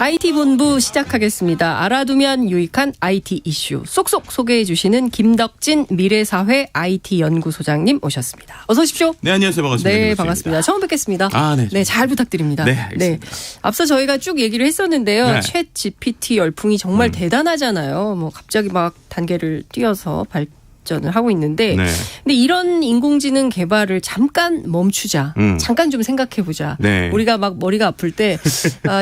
IT본부 시작하겠습니다. 알아두면 유익한 IT 이슈 쏙쏙 소개해 주시는 김덕진 미래사회 IT연구소장님 오셨습니다. 어서 오십시오. 네, 안녕하세요. 반갑습니다. 네, 반갑습니다. 처음 뵙겠습니다. 네. 네, 잘 부탁드립니다. 네, 알겠습니다. 앞서 저희가 쭉 얘기를 했었는데요. 네. 챗 GPT 열풍이 정말 대단하잖아요. 뭐 갑자기 막 단계를 뛰어서 발전을 하고 있는데, 네. 근데 이런 인공지능 개발을 잠깐 멈추자, 잠깐 좀 생각해보자. 네. 우리가 막 머리가 아플 때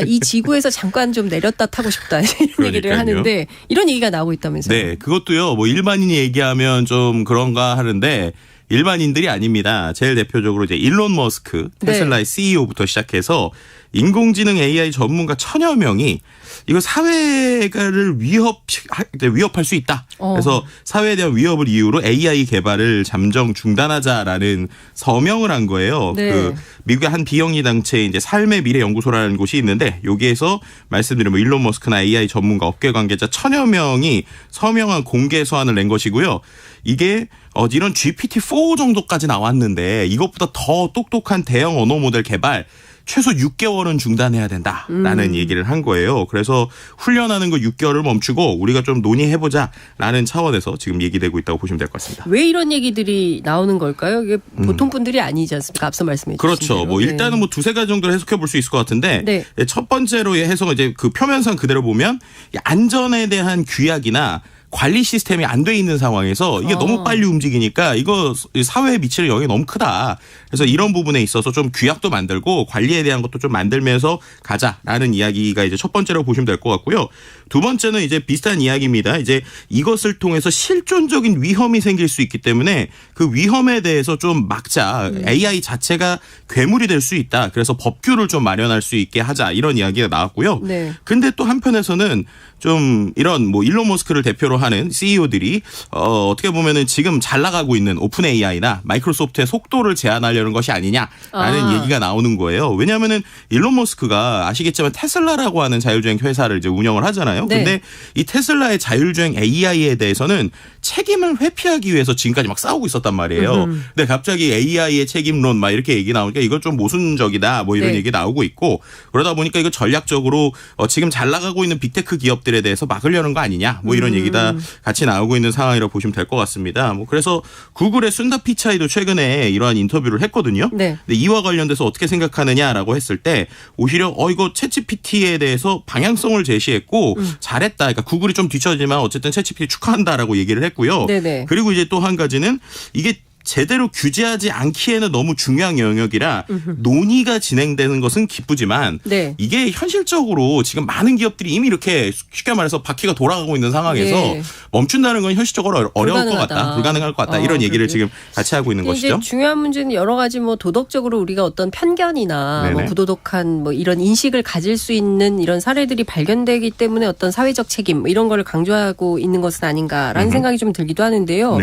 이 지구에서 잠깐 좀 내렸다 타고 싶다 이런 얘기를 하는데 이런 얘기가 나오고 있다면서요? 네, 그것도요. 뭐 일반인이 얘기하면 좀 그런가 하는데 일반인들이 아닙니다. 제일 대표적으로 이제 일론 머스크 테슬라의 CEO부터 시작해서 인공지능 AI 전문가 1000여 명이 이거 사회를 위협할 수 있다. 그래서 사회에 대한 위협을 이유로 AI 개발을 잠정 중단하자라는 서명을 한 거예요. 네. 그 미국의 한 비영리 단체 이제 삶의 미래 연구소라는 곳이 있는데 여기에서 말씀드린 뭐 일론 머스크나 AI 전문가 업계 관계자 1000여 명이 서명한 공개 서한을 낸 것이고요. 이게 이런 GPT-4 정도까지 나왔는데 이것보다 더 똑똑한 대형 언어 모델 개발 최소 6개월은 중단해야 된다라는 얘기를 한 거예요. 그래서 훈련하는 거 6개월을 멈추고 우리가 좀 논의해보자라는 차원에서 지금 얘기되고 있다고 보시면 될 것 같습니다. 왜 이런 얘기들이 나오는 걸까요? 이게 보통 분들이 아니지 않습니까? 앞서 말씀해 주신 그렇죠. 대로. 뭐 일단은 뭐 두세 가지 정도로 해석해 볼 수 있을 것 같은데 첫 번째로의 해석은 이제 그 표면상 그대로 보면 안전에 대한 규약이나 관리 시스템이 안 돼 있는 상황에서 이게 너무 빨리 움직이니까 이거 사회에 미치는 영향이 너무 크다. 그래서 이런 부분에 있어서 좀 규약도 만들고 관리에 대한 것도 좀 만들면서 가자라는 이야기가 이제 첫 번째로 보시면 될 것 같고요. 두 번째는 이제 비슷한 이야기입니다. 이제 이것을 통해서 실존적인 위험이 생길 수 있기 때문에 그 위험에 대해서 좀 막자. AI 자체가 괴물이 될 수 있다. 그래서 법규를 좀 마련할 수 있게 하자. 이런 이야기가 나왔고요. 네. 근데 또 한편에서는 좀 이런 뭐 일론 머스크를 대표로 하는 CEO들이 어떻게 보면은 지금 잘 나가고 있는 오픈 AI나 마이크로소프트의 속도를 제한하려는 것이 아니냐라는 얘기가 나오는 거예요. 왜냐하면은 일론 머스크가 아시겠지만 테슬라라고 하는 자율주행 회사를 이제 운영을 하잖아요. 네. 근데 이 테슬라의 자율주행 AI에 대해서는 책임을 회피하기 위해서 지금까지 막 싸우고 있었단 말이에요. 근데 갑자기 AI의 책임론 막 이렇게 얘기 나오니까 이건 좀 모순적이다 뭐 이런 얘기 나오고 있고 그러다 보니까 이거 전략적으로 지금 잘 나가고 있는 빅테크 기업들에 대해서 막으려는 거 아니냐 뭐 이런 얘기 다 같이 나오고 있는 상황이라고 보시면 될 것 같습니다. 뭐 그래서 구글의 순다 피차이도 최근에 이러한 인터뷰를 했거든요. 네. 근데 이와 관련돼서 어떻게 생각하느냐라고 했을 때 오히려 이거 챗GPT에 대해서 방향성을 제시했고 잘했다. 그러니까 구글이 좀 뒤처지만 어쨌든 챗GPT 축하한다라고 얘기를 했고요. 네네. 그리고 이제 또 한 가지는 이게 제대로 규제하지 않기에는 너무 중요한 영역이라 논의가 진행되는 것은 기쁘지만 이게 현실적으로 지금 많은 기업들이 이미 이렇게 쉽게 말해서 바퀴가 돌아가고 있는 상황에서 멈춘다는 건 현실적으로 어려울 것 같다. 불가능할 것 같다. 이런 얘기를 지금 같이 하고 있는 것이죠. 이제 중요한 문제는 여러 가지 뭐 도덕적으로 우리가 어떤 편견이나 뭐 부도덕한 뭐 이런 인식을 가질 수 있는 이런 사례들이 발견되기 때문에 어떤 사회적 책임 뭐 이런 거를 강조하고 있는 것은 아닌가라는 생각이 좀 들기도 하는데요.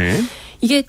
이게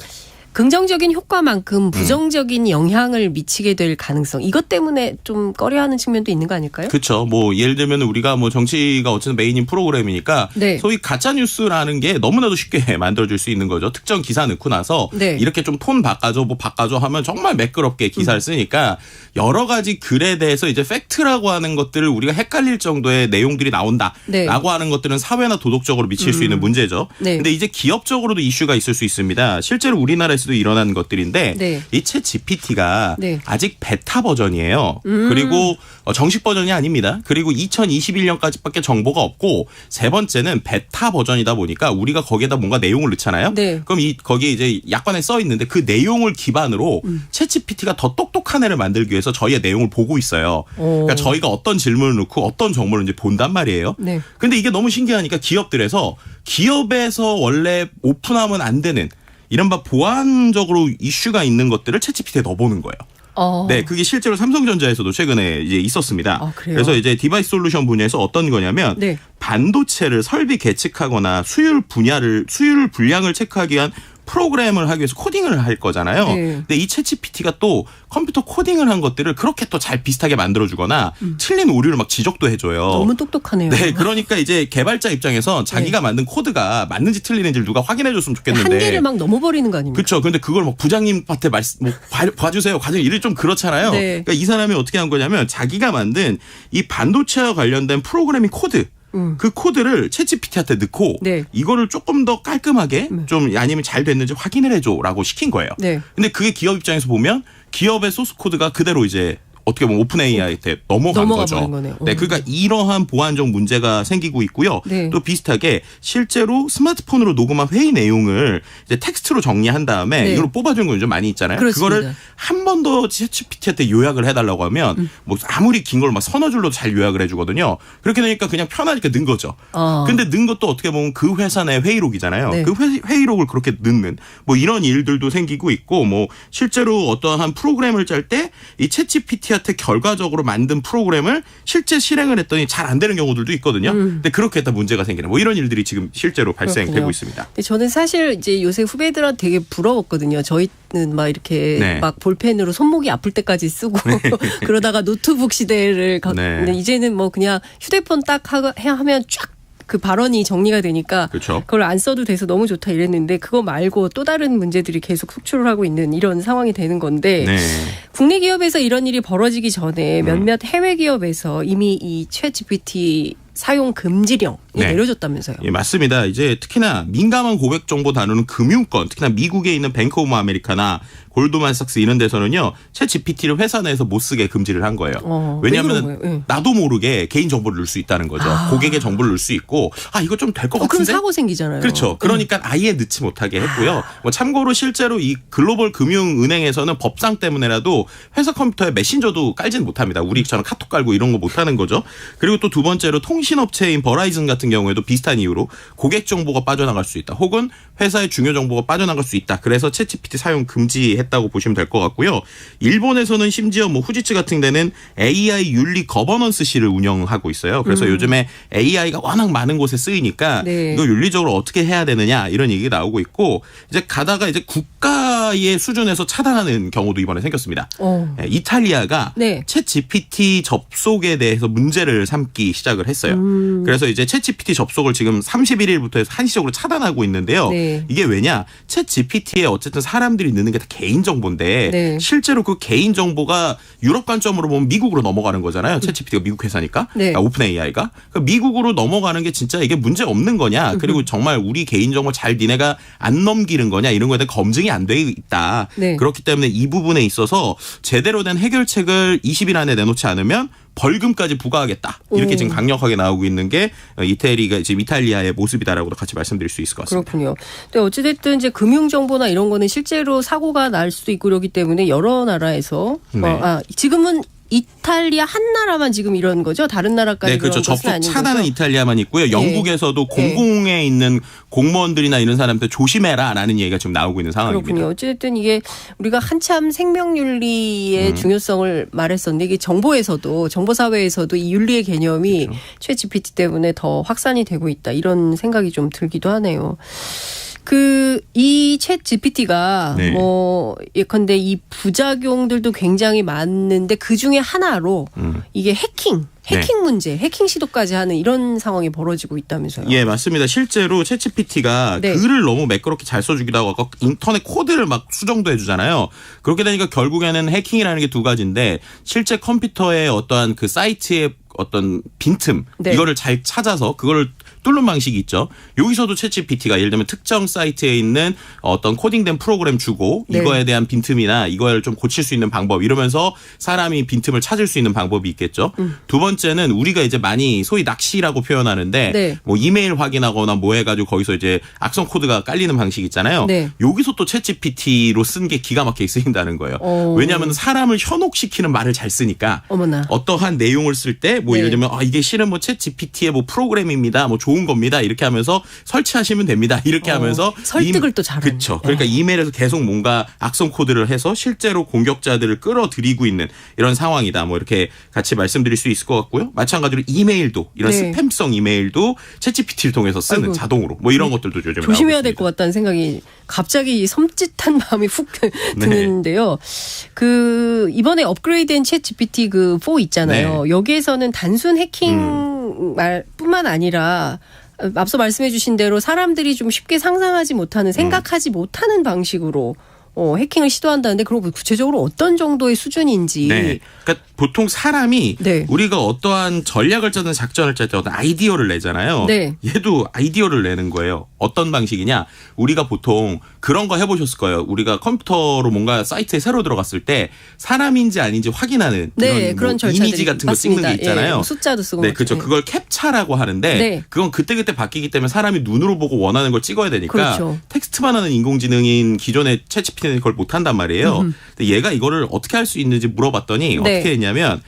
긍정적인 효과만큼 부정적인 영향을 미치게 될 가능성 이것 때문에 좀 꺼려하는 측면도 있는 거 아닐까요? 그렇죠. 뭐 예를 들면 우리가 뭐 정치가 어쨌든 메인인 프로그램이니까 소위 가짜 뉴스라는 게 너무나도 쉽게 만들어줄 수 있는 거죠. 특정 기사 넣고 나서 이렇게 좀 톤 바꿔줘 뭐 바꿔줘 하면 정말 매끄럽게 기사를 쓰니까 여러 가지 글에 대해서 이제 팩트라고 하는 것들을 우리가 헷갈릴 정도의 내용들이 나온다라고 하는 것들은 사회나 도덕적으로 미칠 수 있는 문제죠. 근데 이제 기업적으로도 이슈가 있을 수 있습니다. 실제로 우리나라에서 도 일어난 것들인데 이 챗 GPT가 아직 베타 버전이에요. 그리고 정식 버전이 아닙니다. 그리고 2021년까지밖에 정보가 없고 세 번째는 베타 버전이다 보니까 우리가 거기에다 뭔가 내용을 넣잖아요. 그럼 거기에 이제 약관에 써 있는데 그 내용을 기반으로 챗 GPT가 더 똑똑한 애를 만들기 위해서 저희의 내용을 보고 있어요. 그러니까 저희가 어떤 질문을 넣고 어떤 정보를 이제 본단 말이에요. 근데 이게 너무 신기하니까 기업에서 원래 오픈하면 안 되는 이른바 보안적으로 이슈가 있는 것들을 챗GPT에 넣어보는 거예요. 네, 그게 실제로 삼성전자에서도 최근에 이제 있었습니다. 그래서 이제 디바이스 솔루션 분야에서 어떤 거냐면 반도체를 설비 계측하거나 수율 분량을 체크하기 위한 프로그램을 하기 위해서 코딩을 할 거잖아요. 네. 근데 이 챗GPT가 또 컴퓨터 코딩을 한 것들을 그렇게 또 잘 비슷하게 만들어주거나 틀린 오류를 막 지적도 해줘요. 너무 똑똑하네요. 네, 그러니까 이제 개발자 입장에서 자기가 만든 코드가 맞는지 틀리는지를 누가 확인해줬으면 좋겠는데 한계를 막 넘어버리는 거 아닙니까? 그렇죠. 근데 그걸 막 부장님한테 봐주세요. 과장님 일이 좀 그렇잖아요. 네. 그러니까 이 사람이 어떻게 한 거냐면 자기가 만든 이 반도체와 관련된 프로그래밍 코드 그 코드를 챗GPT한테 넣고 네. 이거를 조금 더 깔끔하게 좀 아니면 잘 됐는지 확인을 해줘라고 시킨 거예요. 네. 근데 그게 기업 입장에서 보면 기업의 소스 코드가 그대로 이제 어떻게 보면 오픈 AI한테 넘어간 거죠. 네, 그러니까 이러한 보안적 문제가 생기고 있고요. 네. 또 비슷하게 실제로 스마트폰으로 녹음한 회의 내용을 이제 텍스트로 정리한 다음에 네. 이걸 뽑아주는 건 좀 많이 있잖아요. 그렇습니다. 그거를 한 번 더 챗GPT한테 요약을 해달라고 하면 뭐 아무리 긴 걸 막 서너 줄로 잘 요약을 해주거든요. 그렇게 되니까 그냥 편하니까 넣은 거죠. 근데 넣은 것도 어떻게 보면 그 회사 내 회의록이잖아요. 네. 그 회의록을 그렇게 넣는 뭐 이런 일들도 생기고 있고 뭐 실제로 어떠한 프로그램을 짤 때 이 챗GPT 한테 결과적으로 만든 프로그램을 실제 실행을 했더니 잘 안 되는 경우들도 있거든요. 근데 그렇게 했다 문제가 생기는 뭐 이런 일들이 지금 실제로 발생되고 그렇군요. 있습니다. 저는 사실 이제 요새 후배들한테 되게 부러웠거든요. 저희는 막 이렇게 네. 막 볼펜으로 손목이 아플 때까지 쓰고 네. 그러다가 노트북 시대를 네. 이제는 뭐 그냥 휴대폰 딱 하면 쫙 그 발언이 정리가 되니까 그렇죠. 그걸 안 써도 돼서 너무 좋다 이랬는데 그거 말고 또 다른 문제들이 계속 속출을 하고 있는 이런 상황이 되는 건데 네. 국내 기업에서 이런 일이 벌어지기 전에 몇몇 해외 기업에서 이미 이 챗GPT 사용 금지령이 네. 내려졌다면서요. 예, 맞습니다. 이제 특히나 민감한 고객 정보 다루는 금융권, 특히나 미국에 있는 뱅크 오브 아메리카나 골드만삭스 이런 데서는요. 챗GPT를 회사 내에서 못 쓰게 금지를 한 거예요. 왜냐하면 네. 나도 모르게 개인 정보를 넣을 수 있다는 거죠. 고객의 정보를 넣을 수 있고 이거 좀 될 것 같은데. 그럼 사고 생기잖아요. 그렇죠. 그러니까 아예 넣지 못하게 했고요. 뭐 참고로 실제로 이 글로벌 금융은행에서는 법상 때문에라도 회사 컴퓨터에 메신저도 깔지는 못합니다. 우리처럼 카톡 깔고 이런 거 못하는 거죠. 그리고 또 두 번째로 통신업체인 버라이즌 같은 경우에도 비슷한 이유로 고객 정보가 빠져나갈 수 있다. 혹은 회사의 중요 정보가 빠져나갈 수 있다. 그래서 챗GPT 사용 금지했다고 보시면 될 것 같고요. 일본에서는 심지어 뭐 후지츠 같은 데는 AI 윤리 거버넌스실을 운영하고 있어요. 그래서 요즘에 AI가 워낙 많은 곳에 쓰이니까 네. 이거 윤리적으로 어떻게 해야 되느냐 이런 얘기가 나오고 있고 이제 가다가 이제 국가의 수준에서 차단하는 경우도 이번에 생겼습니다. 이탈리아가 네. 챗GPT 접속에 대해서 문제를 삼기 시작을 했어요. 그래서 이제 챗GPT 접속을 지금 31일부터 해서 한시적으로 차단하고 있는데요. 네. 이게 왜냐? 챗GPT에 어쨌든 사람들이 넣는 게 다 개인정보인데 네. 실제로 그 개인정보가 유럽 관점으로 보면 미국으로 넘어가는 거잖아요. 챗GPT가 미국 회사니까. 네. 그러니까 오픈 AI가. 그러니까 미국으로 넘어가는 게 진짜 이게 문제 없는 거냐. 그리고 정말 우리 개인정보 잘 니네가 안 넘기는 거냐. 이런 거에 대한 검증이 안 돼 있다. 네. 그렇기 때문에 이 부분에 있어서 제대로 된 해결책을 20일 안에 내놓지 않으면 벌금까지 부과하겠다. 이렇게 지금 강력하게 나오고 있는 게 이태리가 지금 이탈리아의 모습이다라고도 같이 말씀드릴 수 있을 것 같습니다. 그렇군요. 근데 어찌됐든 이제 금융정보나 이런 거는 실제로 사고가 날 수도 있고 그렇기 때문에 여러 나라에서 네. 지금은 이탈리아 한 나라만 지금 이런 거죠? 다른 나라까지 네, 그렇죠. 접속 차단은 거죠? 이탈리아만 있고요. 영국에서도 네. 공공에 있는 공무원들이나 이런 사람들 조심해라라는 얘기가 지금 나오고 있는 상황입니다. 그렇군요. 어쨌든 이게 우리가 한참 생명윤리의 중요성을 말했었는데 이게 정보에서도 정보사회에서도 이 윤리의 개념이 그렇죠. 챗GPT 때문에 더 확산이 되고 있다. 이런 생각이 좀 들기도 하네요. 이 챗GPT가 네. 뭐 예컨대 이 부작용들도 굉장히 많은데 그 중에 하나로 이게 해킹 문제, 해킹 시도까지 하는 이런 상황이 벌어지고 있다면서요. 예, 맞습니다. 실제로 챗GPT가 네. 글을 너무 매끄럽게 잘 써주기도 하고 인터넷 코드를 막 수정도 해주잖아요. 그렇게 되니까 결국에는 해킹이라는 게 두 가지인데 실제 컴퓨터의 어떠한 그 사이트의 어떤 빈틈 네. 이거를 잘 찾아서 그거를 뚫는 방식이 있죠. 여기서도 챗GPT가 예를 들면 특정 사이트에 있는 어떤 코딩된 프로그램 주고 네. 이거에 대한 빈틈이나 이걸 좀 고칠 수 있는 방법 이러면서 사람이 빈틈을 찾을 수 있는 방법이 있겠죠. 두 번째는 우리가 이제 많이 소위 낚시라고 표현하는데 네. 뭐 이메일 확인하거나 뭐 해가지고 거기서 이제 악성 코드가 깔리는 방식 있잖아요. 네. 여기서 또 챗GPT로 쓴 게 기가 막히게 쓰인다는 거예요. 왜냐하면 사람을 현혹시키는 말을 잘 쓰니까 어머나. 어떠한 내용을 쓸 때 뭐 예를 들면 이게 실은 뭐 챗 GPT의 뭐 프로그램입니다. 뭐 좋은 겁니다. 이렇게 하면서 설치하시면 됩니다. 이렇게 하면서 설득을 또 잘하는. 그렇죠. 그러니까 이메일에서 계속 뭔가 악성 코드를 해서 실제로 공격자들을 끌어들이고 있는 이런 상황이다. 뭐 이렇게 같이 말씀드릴 수 있을 것 같고요. 마찬가지로 이메일도 이런 스팸성 이메일도 챗 GPT를 통해서 쓰는 자동으로 뭐 이런 것들도 요즘 조심해야 될 것 같다는 생각이 갑자기 섬찟한 마음이 훅 드는데요. 그 이번에 업그레이드된 챗 GPT 그 4 있잖아요. 여기에서는 단순 해킹 말뿐만 아니라 앞서 말씀해 주신 대로 사람들이 좀 쉽게 상상하지 못하는 생각하지 못하는 방식으로 해킹을 시도한다는데 그럼 구체적으로 어떤 정도의 수준인지. 네. 그러니까 보통 사람이 우리가 어떠한 전략을 짜든 작전을 짤 때 어떤 아이디어를 내잖아요. 얘도 아이디어를 내는 거예요. 어떤 방식이냐. 우리가 보통 그런 거 해보셨을 거예요. 우리가 컴퓨터로 뭔가 사이트에 새로 들어갔을 때 사람인지 아닌지 확인하는 그런 뭐 이미지 같은 거 찍는 게 있잖아요. 숫자도 쓰고. 네, 그렇죠. 그걸 캡차라고 하는데 그건 그때그때 바뀌기 때문에 사람이 눈으로 보고 원하는 걸 찍어야 되니까 텍스트만 하는 인공지능인 기존의 챗 GPT는 그걸 못한단 말이에요. 근데 얘가 이거를 어떻게 할 수 있는지 물어봤더니 어떻게 했냐면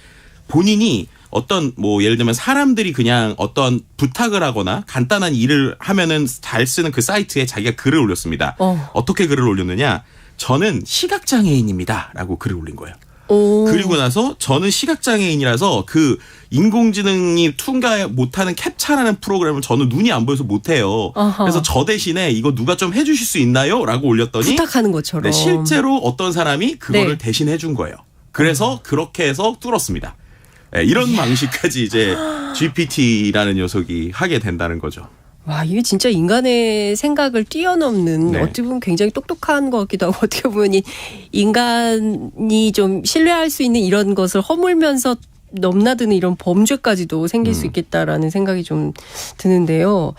본인이 어떤 뭐 예를 들면 사람들이 그냥 어떤 부탁을 하거나 간단한 일을 하면은 잘 쓰는 그 사이트에 자기가 글을 올렸습니다. 어떻게 글을 올렸느냐? 저는 시각장애인입니다라고 글을 올린 거예요. 그리고 나서 저는 시각장애인이라서 그 인공지능이 통과 못하는 캡차라는 프로그램을 저는 눈이 안 보여서 못해요. 그래서 저 대신에 이거 누가 좀 해주실 수 있나요? 라고 올렸더니 부탁하는 것처럼. 네, 실제로 어떤 사람이 그거를 대신 해준 거예요. 그래서 그렇게 해서 뚫었습니다. 네, 이런 방식까지 이제 GPT라는 녀석이 하게 된다는 거죠. 와, 이게 진짜 인간의 생각을 뛰어넘는 어떻게 보면 굉장히 똑똑한 것 같기도 하고 어떻게 보면 인간이 좀 신뢰할 수 있는 이런 것을 허물면서 넘나드는 이런 범죄까지도 생길 수 있겠다라는 생각이 좀 드는데요.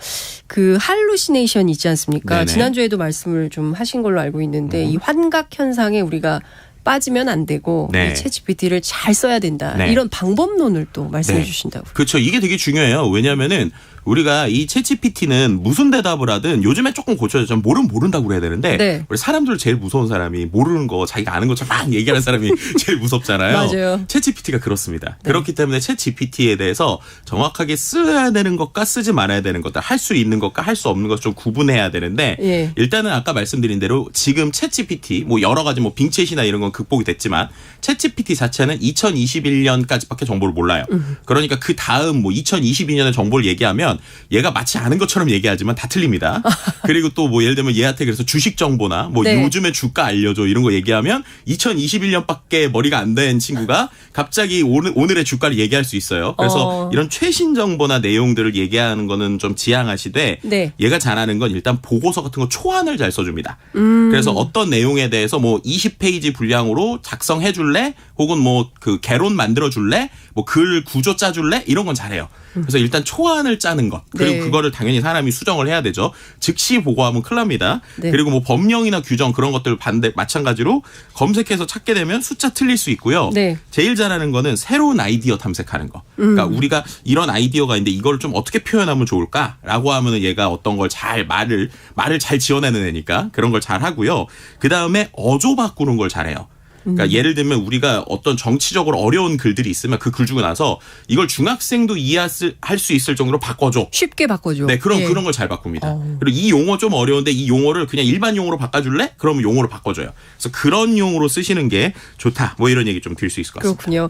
그 할루시네이션 있지 않습니까? 지난주에도 말씀을 좀 하신 걸로 알고 있는데 이 환각 현상에 우리가 빠지면 안 되고 챗 GPT를 잘 써야 된다. 이런 방법론을 또 말씀해 주신다고요. 그렇죠. 이게 되게 중요해요. 왜냐하면은 우리가 이 챗 GPT는 무슨 대답을 하든 요즘에 조금 고쳐졌죠. 모른다고 그래야 되는데 우리 사람들 제일 무서운 사람이 모르는 거 자기가 아는 것처럼 막 얘기하는 사람이 제일 무섭잖아요. 맞아요. 챗 GPT가 그렇습니다. 그렇기 때문에 챗 GPT에 대해서 정확하게 써야 되는 것과 쓰지 말아야 되는 것들, 할 수 있는 것과 할 수 없는 것 좀 구분해야 되는데 일단은 아까 말씀드린 대로 지금 챗 GPT 뭐 여러 가지 뭐 빙챗이나 이런 건 극복이 됐지만 챗 GPT 자체는 2021년까지밖에 정보를 몰라요. 그러니까 그 다음 뭐 2022년의 정보를 얘기하면 얘가 마치 아는 것처럼 얘기하지만 다 틀립니다. 그리고 또 뭐 예를 들면 얘한테 그래서 주식 정보나 뭐 요즘의 주가 알려줘 이런 거 얘기하면 2021년밖에 머리가 안 된 친구가 갑자기 오늘의 주가를 얘기할 수 있어요. 그래서 이런 최신 정보나 내용들을 얘기하는 거는 좀 지양하시되 얘가 잘하는 건 일단 보고서 같은 거 초안을 잘 써줍니다. 그래서 어떤 내용에 대해서 뭐 20페이지 분량으로 작성해 줄래? 혹은 뭐 그 개론 만들어 줄래? 뭐 글 구조 짜 줄래? 이런 건 잘해요. 그래서 일단 초안을 짜는 것. 그리고 그거를 당연히 사람이 수정을 해야 되죠. 즉시 보고하면 큰일 납니다. 그리고 뭐 법령이나 규정 그런 것들 마찬가지로 검색해서 찾게 되면 숫자 틀릴 수 있고요. 제일 잘하는 거는 새로운 아이디어 탐색하는 거. 그러니까 우리가 이런 아이디어가 있는데 이걸 좀 어떻게 표현하면 좋을까라고 하면은 얘가 어떤 걸 잘 말을 잘 지어내는 애니까 그런 걸 잘 하고요. 그다음에 어조 바꾸는 걸 잘해요. 그러니까 예를 들면 우리가 어떤 정치적으로 어려운 글들이 있으면 그 글 주고 나서 이걸 중학생도 이해할 수 있을 정도로 바꿔줘. 쉽게 바꿔줘. 네, 그런 걸 잘 바꿉니다. 그리고 이 용어 좀 어려운데 이 용어를 그냥 일반 용어로 바꿔줄래? 그러면 용어로 바꿔줘요. 그래서 그런 용어로 쓰시는 게 좋다. 뭐 이런 얘기 좀 드릴 수 있을 것 같습니다. 그렇군요.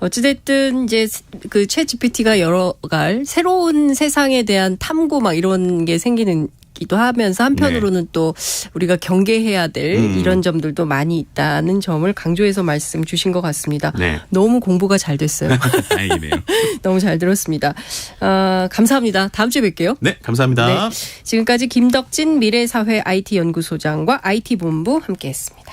어찌됐든 이제 그 챗 GPT가 열어갈 새로운 세상에 대한 탐구 막 이런 게 생기는 기도 하면서 한편으로는 또 우리가 경계해야 될 이런 점들도 많이 있다는 점을 강조해서 말씀 주신 것 같습니다. 너무 공부가 잘 됐어요. 다행이네요. 너무 잘 들었습니다. 감사합니다. 다음 주에 뵐게요. 네, 감사합니다. 지금까지 김덕진 미래사회 IT연구소장과 IT본부 함께했습니다.